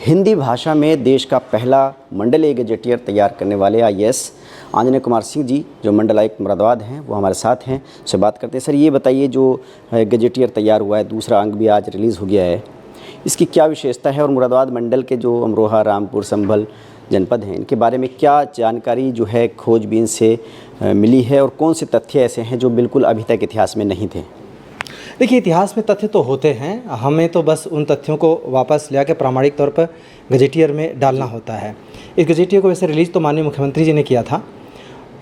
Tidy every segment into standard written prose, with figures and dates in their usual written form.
हिंदी भाषा में देश का पहला मंडलीय गजेटियर तैयार करने वाले आईएएस आंजनेय कुमार सिंह जी जो मंडलायुक्त मुरादाबाद हैं वो हमारे साथ हैं, उससे बात करते हैं। सर, ये बताइए, जो गजेटियर तैयार हुआ है, दूसरा अंक भी आज रिलीज़ हो गया है, इसकी क्या विशेषता है और मुरादाबाद मंडल के जो अमरोहा, रामपुर, संभल जनपद हैं, इनके बारे में क्या जानकारी जो है खोजबीन से मिली है और कौन से तथ्य ऐसे हैं जो बिल्कुल अभी तक इतिहास में नहीं थे? देखिए, इतिहास में तथ्य तो होते हैं, हमें तो बस उन तथ्यों को वापस ले आकर प्रामाणिक तौर पर गजेटियर में डालना होता है। इस गजेटियर को वैसे रिलीज़ तो माननीय मुख्यमंत्री जी ने किया था।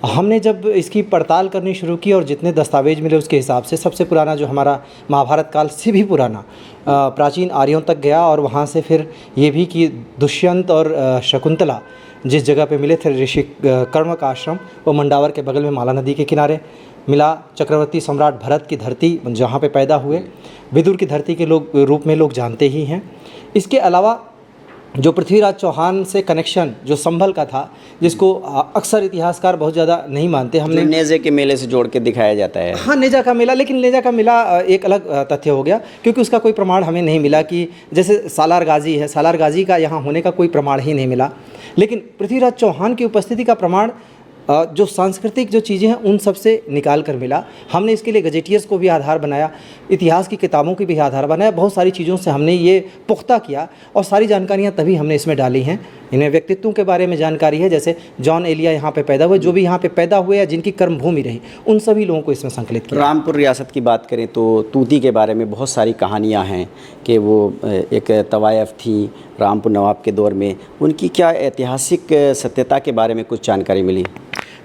हमने जब इसकी पड़ताल करनी शुरू की और जितने दस्तावेज मिले उसके हिसाब से सबसे पुराना जो हमारा महाभारत काल से भी पुराना प्राचीन आर्यों तक गया और वहाँ से फिर ये भी कि दुष्यंत और शकुंतला जिस जगह पे मिले थे, ऋषि कर्म का आश्रम, वो मंडावर के बगल में माला नदी के किनारे मिला। चक्रवर्ती सम्राट भरत की धरती जहाँ पे पैदा हुए, विदुर की धरती के रूप में लोग जानते ही हैं। इसके अलावा जो पृथ्वीराज चौहान से कनेक्शन जो संभल का था, जिसको अक्सर इतिहासकार बहुत ज़्यादा नहीं मानते, हमने नेज़े के मेले से जोड़ के दिखाया जाता है। हाँ, नेजा का मेला, लेकिन नेजा का मेला एक अलग तथ्य हो गया क्योंकि उसका कोई प्रमाण हमें नहीं मिला कि जैसे सालार गाजी है, सालार गाजी का यहाँ होने का कोई प्रमाण ही नहीं मिला। लेकिन पृथ्वीराज चौहान की उपस्थिति का प्रमाण जो सांस्कृतिक जो चीज़ें हैं उन सब से निकाल कर मिला। हमने इसके लिए गजेटियर्स को भी आधार बनाया, इतिहास की किताबों की भी आधार बनाया, बहुत सारी चीज़ों से हमने ये पुख्ता किया और सारी जानकारियाँ तभी हमने इसमें डाली हैं। इन्हें व्यक्तित्वों के बारे में जानकारी है, जैसे जॉन एलिया यहाँ पे पैदा हुए, जो भी यहाँ पे पैदा हुए या जिनकी कर्मभूमि रही, उन सभी लोगों को इसमें संकलित किया। रामपुर रियासत की बात करें तो तूती के बारे में बहुत सारी कहानियाँ हैं कि वो एक तवायफ थी रामपुर नवाब के दौर में, उनकी क्या ऐतिहासिक सत्यता के बारे में कुछ जानकारी मिली?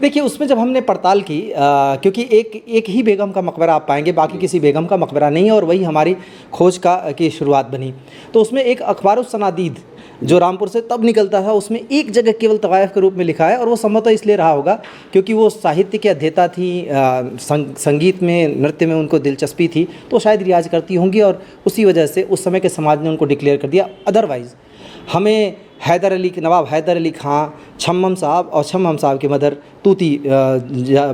देखिए, उसमें जब हमने पड़ताल की, क्योंकि एक ही बेगम का मकबरा आप पाएंगे, बाकी किसी बेगम का मकबरा नहीं है, और वही हमारी खोज की शुरुआत बनी। तो उसमें एक अखबारुस सनादीद जो रामपुर से तब निकलता था, उसमें एक जगह केवल तवायफ के रूप में लिखा है, और वो संभवतः इसलिए रहा होगा क्योंकि वो साहित्य के अध्येता थी, संगीत में, नृत्य में उनको दिलचस्पी थी, तो शायद रियाज करती होंगी और उसी वजह से उस समय के समाज ने उनको डिक्लेयर कर दिया। अदरवाइज़ हमें नवाब हैदर अली खां, छम्मम साहब और छम्मम साहब की मदर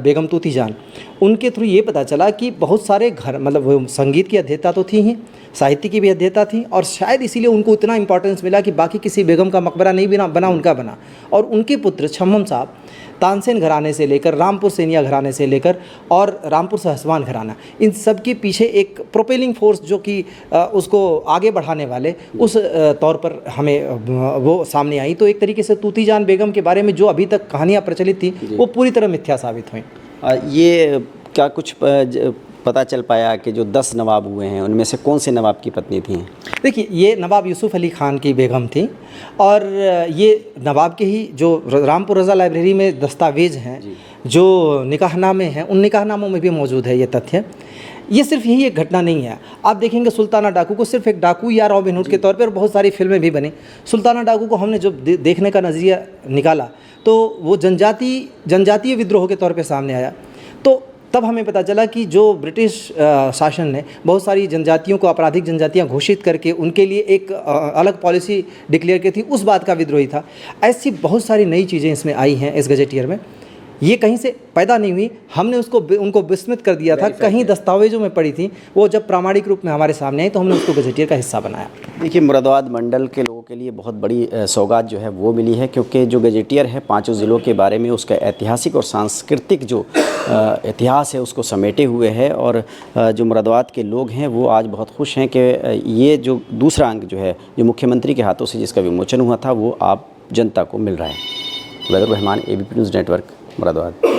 बेगम तूती जान, उनके थ्रू ये पता चला कि बहुत सारे घर, मतलब वो संगीत की अध्येता तो थी ही, साहित्य की भी अध्येता थी, और शायद इसीलिए उनको इतना इंपॉर्टेंस मिला कि बाकी किसी बेगम का मकबरा नहीं बना, उनका बना। और उनके पुत्र छम्मम साहब तानसेन घराने से लेकर, रामपुर सेनिया घराने से लेकर और रामपुर सहसवान घराना, इन सब के पीछे एक प्रोपेलिंग फोर्स जो कि उसको आगे बढ़ाने वाले, उस तौर पर हमें वो सामने आई। तो एक तरीके से तूती जान बेगम के बारे में जो अभी तक कहानियाँ प्रचलित थी वो पूरी तरह मिथ्या साबित हुई। ये क्या कुछ पता चल पाया कि जो 10 नवाब हुए हैं उनमें से कौन से नवाब की पत्नी थी? देखिए, ये नवाब यूसुफ अली खान की बेगम थी, और ये नवाब के ही जो रामपुर रज़ा लाइब्रेरी में दस्तावेज हैं, जो निकाहनामे हैं, उन निकाहनामों में भी मौजूद है ये तथ्य। ये सिर्फ यही एक घटना नहीं है। आप देखेंगे सुल्ताना डाकू को सिर्फ एक डाकू या रॉबिन हुड के तौर पर बहुत सारी फिल्में भी बनी। सुल्ताना डाकू को हमने जब देखने का नज़रिया निकाला तो वो जनजातीय विद्रोह के तौर पे सामने आया। तो तब हमें पता चला कि जो ब्रिटिश शासन ने बहुत सारी जनजातियों को आपराधिक जनजातियां घोषित करके उनके लिए एक अलग पॉलिसी डिक्लेयर की थी, उस बात का विद्रोही था। ऐसी बहुत सारी नई चीज़ें इसमें आई हैं इस गजेटियर में। ये कहीं से पैदा नहीं हुई, हमने उनको विस्मृत कर दिया था, कहीं दस्तावेजों में पड़ी थी, वो जब प्रामाणिक रूप में हमारे सामने आई तो हमने उसको गजेटियर का हिस्सा बनाया। देखिए, मुरादाबाद मंडल के लोगों के लिए बहुत बड़ी सौगात जो है वो मिली है, क्योंकि जो गजेटियर है 5 ज़िलों के बारे में उसका ऐतिहासिक और सांस्कृतिक जो इतिहास है उसको समेटे हुए है। और जो मुरादाबाद के लोग हैं वो आज बहुत खुश हैं कि ये जो दूसरा अंक जो है, जो मुख्यमंत्री के हाथों से जिसका विमोचन हुआ था, वो आप जनता को मिल रहा है। Vaidur Rahman, ABP news network, Moradabad.